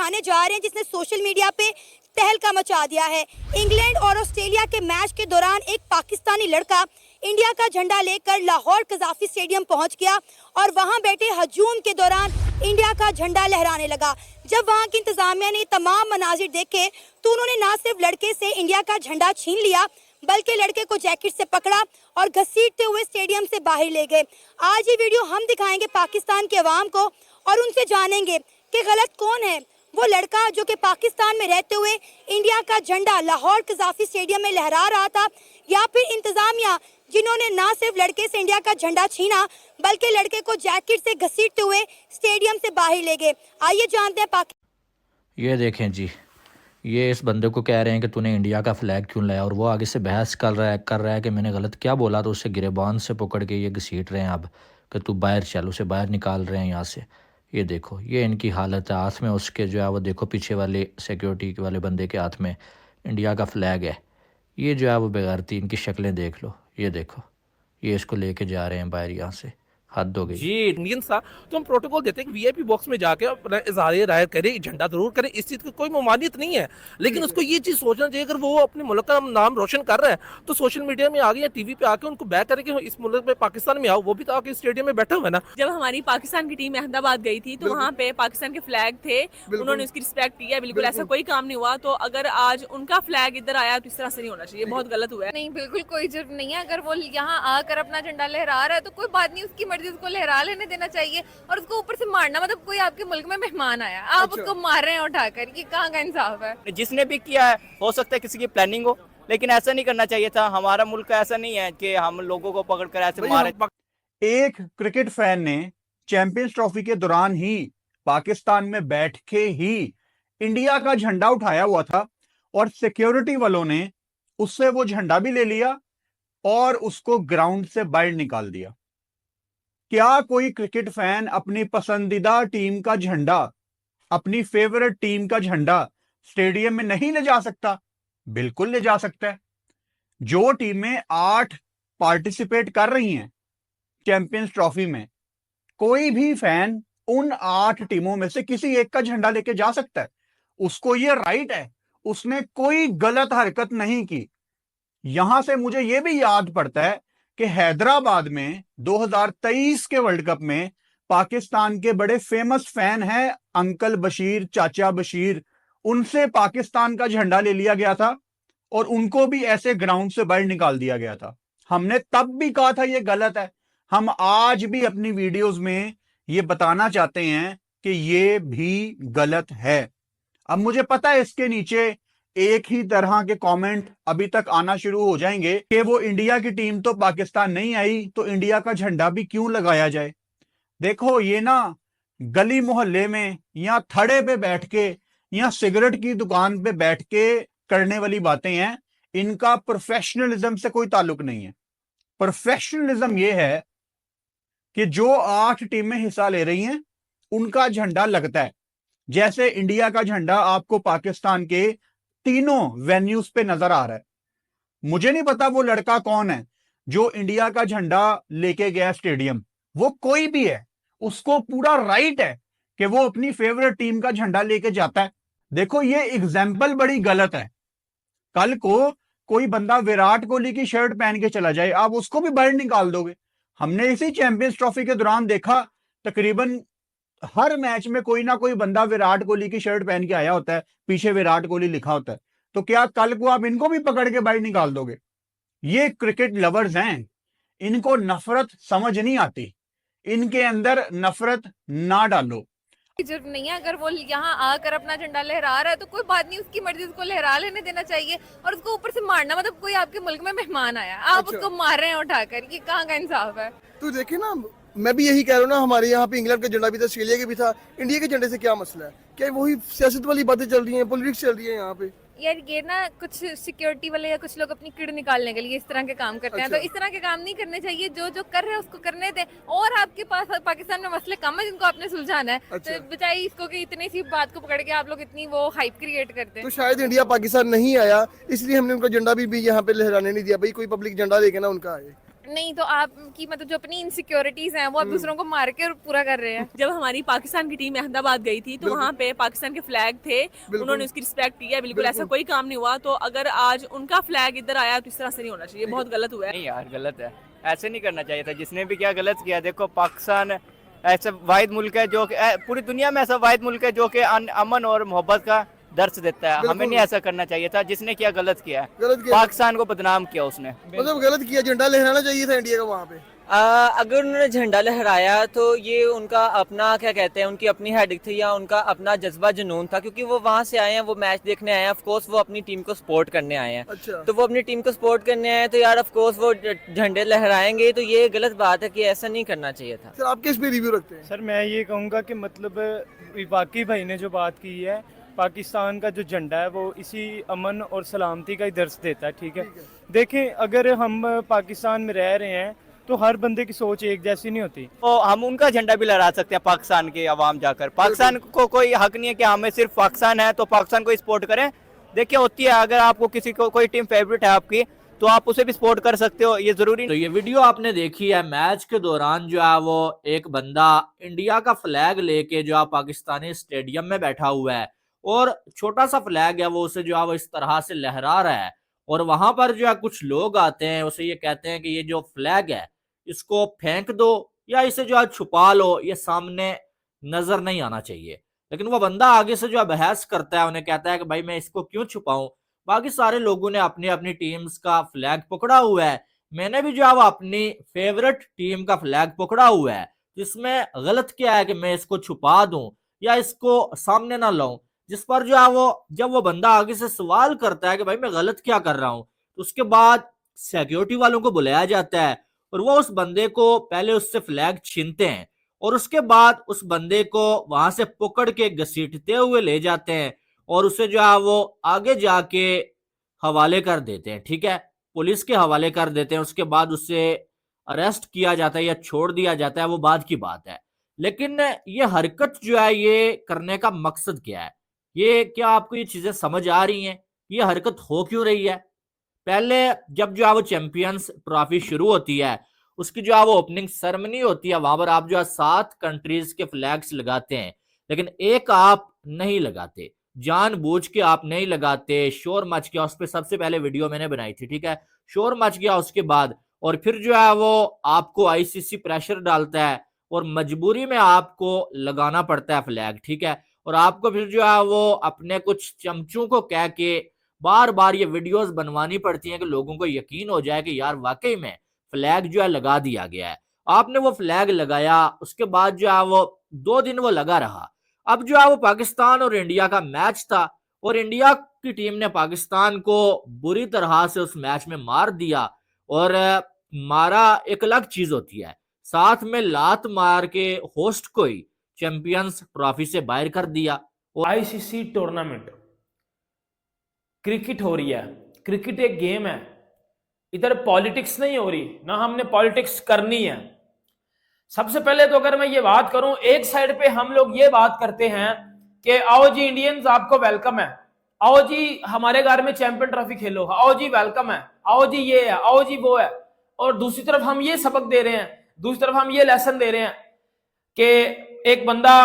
दिखाने जा रहे हैं जिसने सोशल मीडिया पे तहलका मचा दिया है। इंग्लैंड और ऑस्ट्रेलिया के मैच के दौरान एक पाकिस्तानी लड़का इंडिया का झंडा लेकर लाहौर कज़ाफी स्टेडियम पहुंच गया और वहां बैठे हजूम के दौरान इंडिया का झंडा लहराने लगा। जब वहां की इंतजामिया ने तमाम मनाजिर देखे तो उन्होंने न सिर्फ लड़के से इंडिया का झंडा छीन लिया बल्कि लड़के को जैकेट से पकड़ा और घसीटते हुए स्टेडियम से बाहर ले गए। आज ये वीडियो हम दिखाएंगे पाकिस्तान के अवाम को और उनसे जानेंगे कि गलत कौन है, वो लड़का जो कि पाकिस्तान में रहते हुए इंडिया का झंडा लाहौर कज़ाफी स्टेडियम में लहरा रहा था, या फिर इंतजामिया जिन्होंने ना सिर्फ लड़के से इंडिया का झंडा छीना बल्कि लड़के को जैकेट से घसीटते हुए स्टेडियम से बाहर ले गए। आइए जानते हैं ये देखें जी, ये इस बंदे को कह रहे हैं कि तूने इंडिया का फ्लैग क्यों लाया, और वो आगे से बहस कर रहा है कि मैंने गलत क्या बोला, तो उससे गिरेबान से पकड़ के ये घसीट रहे हैं अब कि तू बाहर चल, उसे बाहर निकाल रहे हैं यहाँ से। ये देखो, ये इनकी हालत है। हाथ में उसके जो है वो देखो पीछे वाले सिक्योरिटी वाले बंदे के हाथ में इंडिया का फ्लैग है। ये जो है वो बेगैरती, इनकी शक्लें देख लो। ये देखो, ये इसको लेके जा रहे हैं बाहर यहाँ से। हद हो गई जी। इंडियन था तो हम प्रोटोकॉल देते हैं कि वीआईपी बॉक्स में जाके अपना इज़हार राय करें, झंडा जरूर करें, इस चीज़ की कोई ममानियत नहीं है, लेकिन उसको ये चीज़ सोचना चाहिए अगर वो अपने मुल्क का नाम रोशन कर रहा है तो सोशल मीडिया में आगे या टीवी पे आके उनको बैक करके इस मुल्क में पाकिस्तान में आओ। वो भी तो आके स्टेडियम में बैठा हुआ है ना। जब हमारी पाकिस्तान की टीम अहमदाबाद गई थी तो वहाँ पे पाकिस्तान के फ्लैग थे, उन्होंने उसकी रिस्पेक्ट की है, बिल्कुल ऐसा कोई काम नहीं हुआ। तो अगर आज उनका फ्लैग इधर आया तो इस तरह से नहीं होना चाहिए, बहुत गलत हुआ है। नहीं, बिल्कुल कोई जुर्म नहीं है। अगर वो यहाँ आकर अपना झंडा लहरा रहा है तो कोई बात नहीं, उसकी मर्जी, उसको लहरा लेने देना चाहिए। और उसको ऊपर से मारना, मतलब कोई आपके मुल्क में मेहमान आया, आप उसको मार रहे हैं उठाकर, ये कहाँ का इंसाफ है? जिसने भी किया है हो सकता है किसी की प्लानिंग हो, लेकिन ऐसा नहीं करना चाहिए था। हमारा मुल्क ऐसा नहीं है कि हम लोगों को पकड़कर ऐसे मारे। एक क्रिकेट फैन ने चैंपियंस ट्रॉफी के दौरान ही पाकिस्तान में बैठ के ही इंडिया का झंडा उठाया हुआ था और सिक्योरिटी वालों ने उससे वो झंडा भी ले लिया और उसको ग्राउंड से बाहर निकाल दिया। क्या कोई क्रिकेट फैन अपनी पसंदीदा टीम का झंडा, अपनी फेवरेट टीम का झंडा स्टेडियम में नहीं ले जा सकता? बिल्कुल ले जा सकता है। जो टीमें 8 पार्टिसिपेट कर रही हैं चैंपियंस ट्रॉफी में, कोई भी फैन उन 8 टीमों में से किसी एक का झंडा लेके जा सकता है। उसको ये राइट है, उसने कोई गलत हरकत नहीं की। यहां से मुझे यह भी याद पड़ता है कि हैदराबाद में 2023 के वर्ल्ड कप में पाकिस्तान के बड़े फेमस फैन हैं अंकल बशीर, चाचा बशीर, उनसे पाकिस्तान का झंडा ले लिया गया था और उनको भी ऐसे ग्राउंड से बाहर निकाल दिया गया था। हमने तब भी कहा था ये गलत है। हम आज भी अपनी वीडियोस में ये बताना चाहते हैं कि ये भी गलत है। अब मुझे पता है इसके नीचे एक ही तरह के कमेंट अभी तक आना शुरू हो जाएंगे कि वो इंडिया की टीम तो पाकिस्तान नहीं आई तो इंडिया का झंडा भी क्यों लगाया जाए। देखो, ये ना गली मोहल्ले में या थड़े पे बैठ के या सिगरेट की दुकान पे बैठ के करने वाली बातें हैं। इनका प्रोफेशनलिज्म से कोई ताल्लुक नहीं है। प्रोफेशनलिज्म ये है कि जो 8 टीमें हिस्सा ले रही हैं उनका झंडा लगता है। जैसे इंडिया का झंडा आपको पाकिस्तान के तीनों वेन्यूज पे नजर आ रहा है। मुझे नहीं पता वो लड़का कौन है जो इंडिया का झंडा लेके गया स्टेडियम। वो कोई भी है, उसको पूरा राइट है कि वो अपनी फेवरेट टीम का झंडा लेके जाता है। देखो, ये एग्जाम्पल बड़ी गलत है। कल को कोई बंदा विराट कोहली की शर्ट पहन के चला जाए, आप उसको भी बाहर निकाल दोगे। हमने इसी चैंपियंस ट्रॉफी के दौरान देखा, तकरीबन हर मैच में कोई ना कोई बंदा विराट कोहली की शर्ट पहन के आया होता है, पीछे विराट कोहली लिखा होता है। तो क्या कल को आप इनको भी पकड़ के बाहर निकाल दोगे? ये क्रिकेट लवर्स हैं, इनको नफरत समझ नहीं आती। इनके अंदर नफरत ना डालो। जुर्म नहीं है। अगर वो यहाँ आकर अपना झंडा लहरा रहा है तो कोई बात नहीं, उसकी मर्जी, उसको लहरा लेने देना चाहिए। और उसको ऊपर से मारना, मतलब कोई आपके मुल्क में मेहमान आया, आप उसको मार रहे हैं उठाकर, ये कहाँ का इंसाफ है? तो देखे ना, मैं भी यही कह रहा हूँ ना, हमारे यहाँ पे इंग्लैंड का झंडा भी था, ऑस्ट्रेलिया के भी था, इंडिया के झंडे से क्या मसला है? क्या वही सियासत वाली बातें चल रही हैं, पॉलिटिक्स चल रही है यहाँ पे? यार ये ना कुछ सिक्योरिटी वाले या कुछ लोग अपनी किड़ निकालने के लिए इस तरह के काम करते हैं। तो इस तरह के काम नहीं करने चाहिए। जो जो कर रहे हैं उसको करने दें। और आपके पास पाकिस्तान में मसले कम है जिनको आपने सुलझाना है। तो बजाय इसको कि इतनी सी बात को पकड़ के आप लोग इतनी वो हाइप क्रिएट करते हैं। तो शायद इंडिया पाकिस्तान नहीं आया, इसलिए हमने उनका झंडा भी यहाँ पे लहराने नहीं दिया। भाई कोई पब्लिक झंडा लेके ना उनका आए। नहीं तो आपकी मतलब जो अपनी इनसिक्योरिटीज हैं वो आप दूसरों को मार के पूरा कर रहे हैं। जब हमारी पाकिस्तान की टीम अहमदाबाद गई थी तो वहाँ पे पाकिस्तान के फ्लैग थे, उन्होंने उसकी रिस्पेक्ट की है, बिल्कुल ऐसा कोई काम नहीं हुआ। तो अगर आज उनका फ्लैग इधर आया तो इस तरह से नहीं होना चाहिए, बहुत गलत हुआ है। नहीं यार, गलत है, ऐसे नहीं करना चाहिए था। जिसने भी क्या गलत किया, देखो पाकिस्तान ऐसा वाहिद मुल्क है जो कि पूरी दुनिया में ऐसा वाहिद मुल्क है जो कि अमन और मोहब्बत का दर्श देता है। हमें नहीं ऐसा करना चाहिए था। जिसने क्या गलत किया है, गलत किया, पाकिस्तान को बदनाम किया उसने। मतलब गलत किया, झंडा लहराना चाहिए था इंडिया का वहाँ पे। अगर उन्होंने झंडा लहराया तो ये उनका अपना क्या कहते हैं, उनकी अपनी हेडिक थी या उनका अपना जज्बा जुनून था, क्योंकि वो वहाँ से आए हैं, वो मैच देखने आए हैं। ऑफ कोर्स वो अपनी टीम को सपोर्ट करने आए हैं। अच्छा। तो वो अपनी टीम को सपोर्ट करने आए हैं तो यार ऑफ कोर्स वो झंडे लहराएंगे। तो ये गलत बात है कि ऐसा नहीं करना चाहिए था। सर आप किस पे रिव्यू रखते हैं? सर मैं ये कहूँगा कि मतलब वाकई भाई ने जो बात की है, पाकिस्तान का जो झंडा है वो इसी अमन और सलामती का ही दर्श देता है। ठीक है, देखें अगर हम पाकिस्तान में रह रहे हैं तो हर बंदे की सोच एक जैसी नहीं होती। तो हम उनका झंडा भी लहरा सकते हैं पाकिस्तान के अवाम जाकर। पाकिस्तान को कोई हक नहीं है कि हमें सिर्फ पाकिस्तान है तो पाकिस्तान को सपोर्ट करें। देखिए होती है, अगर आपको किसी को कोई टीम फेवरेट है आपकी तो आप उसे भी सपोर्ट कर सकते हो, ये जरूरी। तो ये वीडियो आपने देखी है, मैच के दौरान जो है वो एक बंदा इंडिया का फ्लैग लेके जो है पाकिस्तानी स्टेडियम में बैठा हुआ है और छोटा सा फ्लैग है वो उसे जो है वो इस तरह से लहरा रहा है। और वहां पर जो है कुछ लोग आते हैं, उसे ये कहते हैं कि ये जो फ्लैग है इसको फेंक दो या इसे जो है छुपा लो, ये सामने नजर नहीं आना चाहिए। लेकिन वो बंदा आगे से जो है बहस करता है, उन्हें कहता है कि भाई मैं इसको क्यों छुपाऊं, बाकी सारे लोगों ने अपनी अपनी टीम्स का फ्लैग पकड़ा हुआ है, मैंने भी जो है वो अपनी फेवरेट टीम का फ्लैग पकड़ा हुआ है, इसमें गलत क्या है कि मैं इसको छुपा दूं या इसको सामने ना लाऊं। जिस पर जो है वो जब वो बंदा आगे से सवाल करता है कि भाई मैं गलत क्या कर रहा हूं, तो उसके बाद सिक्योरिटी वालों को बुलाया जाता है और वो उस बंदे को पहले उससे फ्लैग छीनते हैं और उसके बाद उस बंदे को वहां से पकड़ के घसीटते हुए ले जाते हैं और उसे जो है वो आगे जाके हवाले कर देते हैं। ठीक है, पुलिस के हवाले कर देते हैं। उसके बाद उसे अरेस्ट किया जाता है या छोड़ दिया जाता है, वो बाद की बात है। लेकिन ये हरकत जो है ये करने का मकसद क्या है, ये क्या आपको ये चीजें समझ आ रही हैं, ये हरकत हो क्यों रही है? पहले जब जो है वो चैंपियंस ट्रॉफी शुरू होती है, उसकी जो है वो ओपनिंग सेरेमनी होती है, वहां पर आप जो है 7 कंट्रीज के फ्लैग्स लगाते हैं, लेकिन एक आप नहीं लगाते, जानबूझ के आप नहीं लगाते। शोर मच गया, उस पर सबसे पहले वीडियो मैंने बनाई थी। ठीक है, शोर मच गया उसके बाद और फिर जो है वो आपको आईसीसी प्रेशर डालता है और मजबूरी में आपको लगाना पड़ता है फ्लैग। ठीक है, और आपको फिर जो है वो अपने कुछ चमचों को कह के बार बार ये वीडियोस बनवानी पड़ती हैं कि लोगों को यकीन हो जाए कि यार वाकई में फ्लैग जो है लगा दिया गया है। आपने वो फ्लैग लगाया, उसके बाद जो है वो 2 दिन वो लगा रहा। अब जो है वो पाकिस्तान और इंडिया का मैच था और इंडिया की टीम ने पाकिस्तान को बुरी तरह से उस मैच में मार दिया। और मारा एक अलग चीज होती है, साथ में लात मार के होस्ट को ही चैंपियंस ट्रॉफी से बाहर कर दिया। आईसीसी टूर्नामेंट क्रिकेट हो रही है, क्रिकेट एक गेम है, इधर पॉलिटिक्स नहीं हो रही, ना हमने पॉलिटिक्स करनी है। सबसे पहले तो अगर मैं ये बात करूं, एक साइड पे हम लोग ये बात करते हैं कि आओ जी इंडियंस आपको वेलकम है, आओ जी हमारे घर में चैंपियन ट्रॉफी खेलो, आओ जी वेलकम है, आओ जी ये है, आओ जी वो है। और दूसरी तरफ हम ये सबक दे रहे हैं, दूसरी तरफ हम ये लेसन दे रहे हैं कि एक बंदा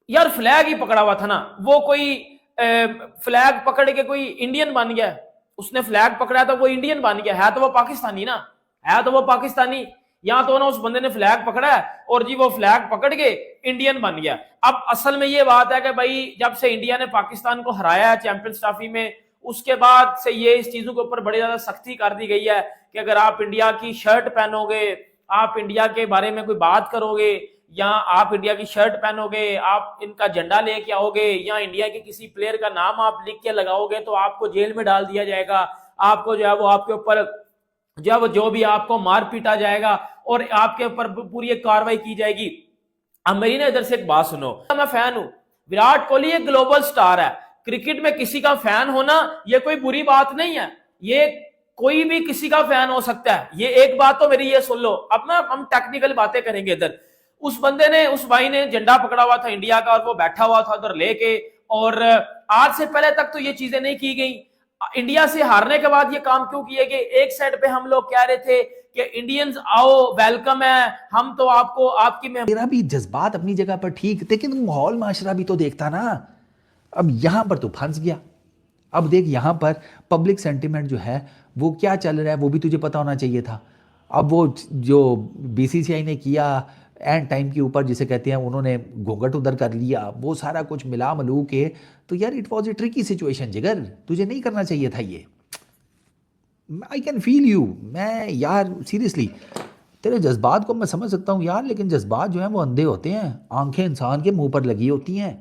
यार फ्लैग ही पकड़ा हुआ था ना, वो कोई फ्लैग पकड़ के कोई इंडियन बन गया, उसने फ्लैग पकड़ा तो वो इंडियन बन गया, है तो वो पाकिस्तानी ना, है तो वो पाकिस्तानी। या तो ना उस बंदे ने फ्लैग पकड़ा है और जी वो फ्लैग पकड़ के इंडियन बन गया। अब असल में ये बात है कि भाई जब से इंडिया ने पाकिस्तान को हराया चैंपियंस ट्रॉफी में, उसके बाद से ये इस चीजों के ऊपर बड़ी ज्यादा सख्ती कर दी गई है कि अगर आप इंडिया की शर्ट पहनोगे, आप इंडिया के बारे में कोई बात करोगे या आप इंडिया की शर्ट पहनोगे, आप इनका झंडा लेके आओगे या इंडिया के किसी प्लेयर का नाम आप लिख के लगाओगे तो आपको जेल में डाल दिया जाएगा, आपको जो है वो आपके ऊपर जो भी आपको मार पीटा जाएगा और आपके ऊपर पूरी एक कार्रवाई की जाएगी। अब मेरी ना इधर से एक बात सुनो, मैं फैन हूं, विराट कोहली एक ग्लोबल स्टार है, क्रिकेट में किसी का फैन होना ये कोई बुरी बात नहीं है, ये कोई भी किसी का फैन हो सकता है, ये एक बात तो मेरी ये सुन लो। अब ना हम टेक्निकल बातें करेंगे। इधर उस बंदे ने, उस भाई ने झंडा पकड़ा हुआ था इंडिया का और वो बैठा हुआ था उधर लेके, और आज से पहले तक तो ये चीजें नहीं की गई। इंडिया से हारने के बाद ये काम क्यों किए गए? एक साइड पे हम लोग कह रहे थे कि इंडियंस आओ, वेलकम है, हम तो आपको आपकी मेरा भी जज्बात अपनी जगह पर ठीक, लेकिन माहौल माशरा भी तो देखता ना। अब यहां पर तो फंस गया। अब देख यहां पर पब्लिक सेंटिमेंट जो है वो क्या चल रहा है वो भी तुझे पता होना चाहिए था। अब वो जो बीसीसीआई ने किया एंड टाइम के ऊपर, जिसे कहते हैं उन्होंने घूंघट उधर कर लिया, वो सारा कुछ मिला मलू के, तो यार it was a tricky situation जिगर, तुझे नहीं करना चाहिए था ये। आई कैन फील यू, मैं यार सीरियसली तेरे जज्बात को मैं समझ सकता हूँ यार, लेकिन जज्बात जो हैं वो अंधे होते हैं, आंखें इंसान के मुंह पर लगी होती हैं।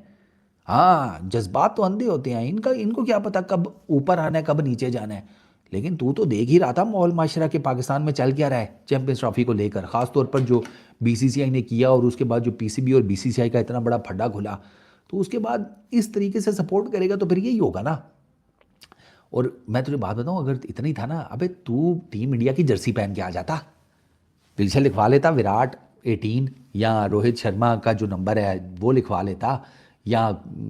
हाँ, जज्बात तो अंधे होते हैं, इनको क्या पता कब ऊपर आना है कब नीचे जाना है। लेकिन तू तो देख ही रहा था माहौल माशरा के पाकिस्तान में चल क्या रहा है चैंपियंस ट्रॉफी को लेकर, खासतौर पर जो बीसीसीआई ने किया और उसके बाद जो पीसीबी और बीसीसीआई का इतना बड़ा फड्डा खुला, तो उसके बाद इस तरीके से सपोर्ट करेगा तो फिर यही होगा ना। और मैं तुझे बात बताऊँ, अगर इतना ही था ना, अबे तू टीम इंडिया की जर्सी पहन के आ जाता, पीछे लिखवा लेता विराट 18 या रोहित शर्मा का जो नंबर है वो लिखवा लेता या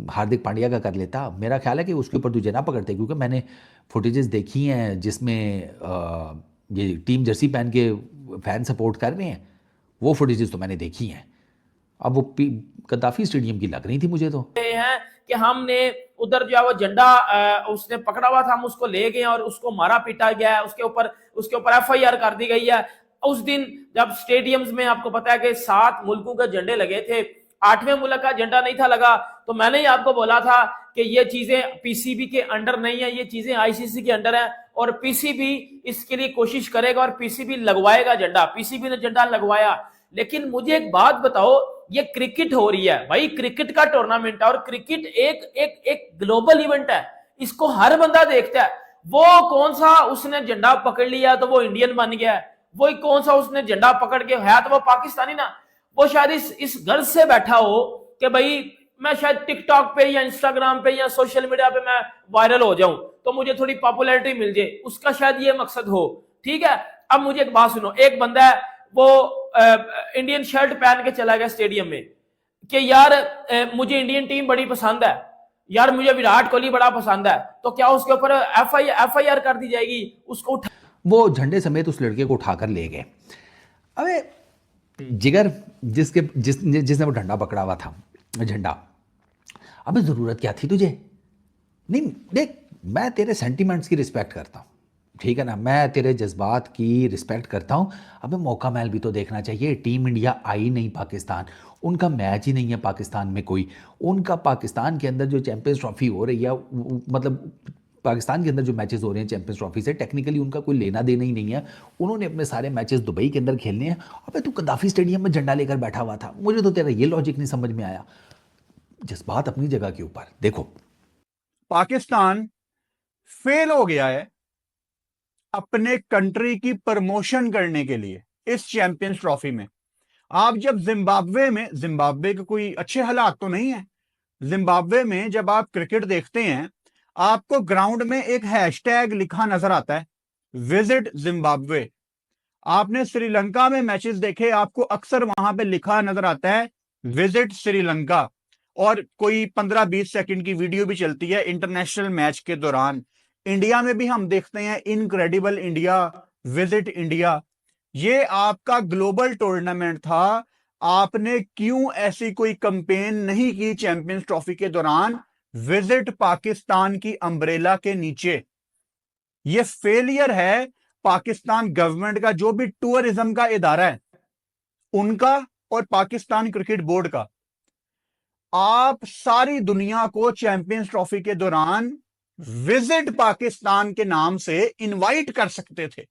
हार्दिक पांड्या का कर लेता। मेरा ख्याल है कि उसके ऊपर तुझे ना पकड़ते, क्योंकि मैंने फुटेजेस देखी हैं जिसमें ये टीम जर्सी पहन के फैन सपोर्ट कर रहे हैं, वो फुटेजेस तो मैंने देखी हैं। अब वो गद्दाफी स्टेडियम की लग रही थी मुझे तो। हैं कि हमने उधर जो है वो झंडा उसने पकड़ा हुआ था, हम उसको ले गए और उसको मारा पीटा गया है, उसके ऊपर एफआईआर कर दी गई है। उस दिन जब स्टेडियम्स में आपको पता है कि 7 मुल्कों के झंडे लगे थे, 8वें मुल्क का झंडा नहीं था लगा, तो मैंने ही आपको बोला था कि ये चीजें पीसीबी के अंडर नहीं है, ये चीजें आईसीसी के अंडर है और पीसीबी इसके लिए कोशिश करेगा और पीसीबी लगवाएगा झंडा। पीसीबी ने झंडा लगवाया। लेकिन मुझे एक बात बताओ, ये क्रिकेट हो रही है भाई, क्रिकेट का टूर्नामेंट है और क्रिकेट एक ग्लोबल इवेंट है, इसको हर बंदा देखता है। वो कौन सा उसने झंडा पकड़ लिया तो वो इंडियन बन गया है, वही कौन सा उसने झंडा पकड़ के है तो वो पाकिस्तानी ना। वो शायद इस गर्ज से बैठा हो कि भाई मैं शायद टिकटॉक पे या इंस्टाग्राम पे या सोशल मीडिया पे मैं वायरल हो जाऊं तो मुझे थोड़ी पॉपुलैरिटी मिल जाए, उसका शायद ये मकसद हो। ठीक है, अब मुझे एक बात सुनो, एक बंदा है वो इंडियन शर्ट पहन के चला गया स्टेडियम में कि यार मुझे इंडियन टीम बड़ी पसंद है, यार मुझे विराट कोहली बड़ा पसंद है, तो क्या उसके ऊपर एफआईआर कर दी जाएगी? उसको वो झंडे समेत उस लड़के को उठाकर ले गए। अबे जिगर जिसने वो झंडा पकड़ा हुआ था, झंडा, अबे जरूरत क्या थी तुझे? नहीं देख, मैं तेरे सेंटिमेंट्स की रिस्पेक्ट करता हूँ, ठीक है ना, मैं तेरे जज्बात की रिस्पेक्ट करता हूँ। अबे मौका मैल भी तो देखना चाहिए। टीम इंडिया आई नहीं पाकिस्तान, उनका मैच ही नहीं है पाकिस्तान में कोई, उनका पाकिस्तान के अंदर जो चैंपियंस ट्रॉफी हो रही है, मतलब पाकिस्तान के अंदर जो मैचेस हो रहे हैं चैंपियंस ट्रॉफी से, टेक्निकली उनका कोई लेना देना ही नहीं है। उन्होंने अपने सारे मैचेस दुबई के अंदर खेलने हैं। अबे तू गद्दाफी स्टेडियम में झंडा लेकर बैठा हुआ था, मुझे तो तेरा ये लॉजिक नहीं समझ में आया। जज्बात अपनी जगह के ऊपर देखो। पाकिस्तान फेल हो गया है अपने कंट्री की प्रमोशन करने के लिए इस चैंपियंस ट्रॉफी में। आप जब जिम्बाब्वे के कोई अच्छे हालात तो नहीं है, जिम्बाब्वे में जब आप क्रिकेट देखते हैं आपको ग्राउंड में एक हैशटैग लिखा नजर आता है, विजिट जिम्बाब्वे। आपने श्रीलंका में मैचेस देखे, आपको अक्सर वहां पे लिखा नजर आता है विजिट श्रीलंका, और कोई 15-20 सेकंड की वीडियो भी चलती है इंटरनेशनल मैच के दौरान। इंडिया में भी हम देखते हैं इनक्रेडिबल इंडिया, विजिट इंडिया। ये आपका ग्लोबल टूर्नामेंट था, आपने क्यों ऐसी कोई कैंपेन नहीं की चैंपियंस ट्रॉफी के दौरान विजिट पाकिस्तान की अम्ब्रेला के नीचे? ये फेलियर है पाकिस्तान गवर्नमेंट का, जो भी टूरिज्म का इदारा है उनका और पाकिस्तान क्रिकेट बोर्ड का। आप सारी दुनिया को चैंपियंस ट्रॉफी के दौरान विजिट पाकिस्तान के नाम से इनवाइट कर सकते थे।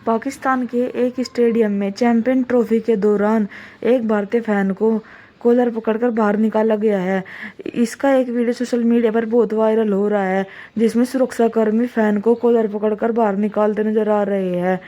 पाकिस्तान के एक स्टेडियम में चैंपियन ट्रॉफी के दौरान एक भारतीय फैन को कॉलर पकड़कर बाहर निकाला गया है। इसका एक वीडियो सोशल मीडिया पर बहुत वायरल हो रहा है, जिसमें सुरक्षाकर्मी फैन को कॉलर पकड़कर बाहर निकालते नजर आ रहे हैं।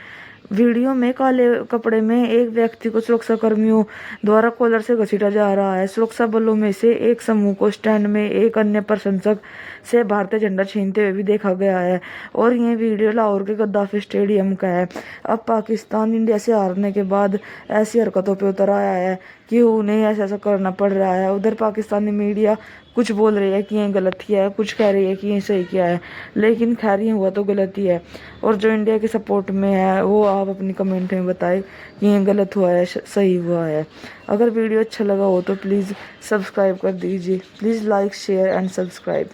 वीडियो में काले कपड़े में एक व्यक्ति को सुरक्षा कर्मियों द्वारा कॉलर से घसीटा जा रहा है। सुरक्षा बलों में से एक समूह को स्टैंड में एक अन्य प्रशंसक से भारतीय झंडा छीनते हुए भी देखा गया है और यह वीडियो लाहौर के गद्दाफी स्टेडियम का है। अब पाकिस्तान इंडिया से हारने के बाद ऐसी हरकतों पर उतर आया है कि उन्हें ऐसा ऐसा करना पड़ रहा है। उधर पाकिस्तानी मीडिया कुछ बोल रही है कि ये गलत किया है, कुछ कह रही है कि ये सही किया है, लेकिन खैर ये हुआ तो गलत ही है। और जो इंडिया के सपोर्ट में है वो आप अपनी कमेंट में बताएं कि ये गलत हुआ है सही हुआ है। अगर वीडियो अच्छा लगा हो तो प्लीज़ सब्सक्राइब कर दीजिए। Please like share and subscribe.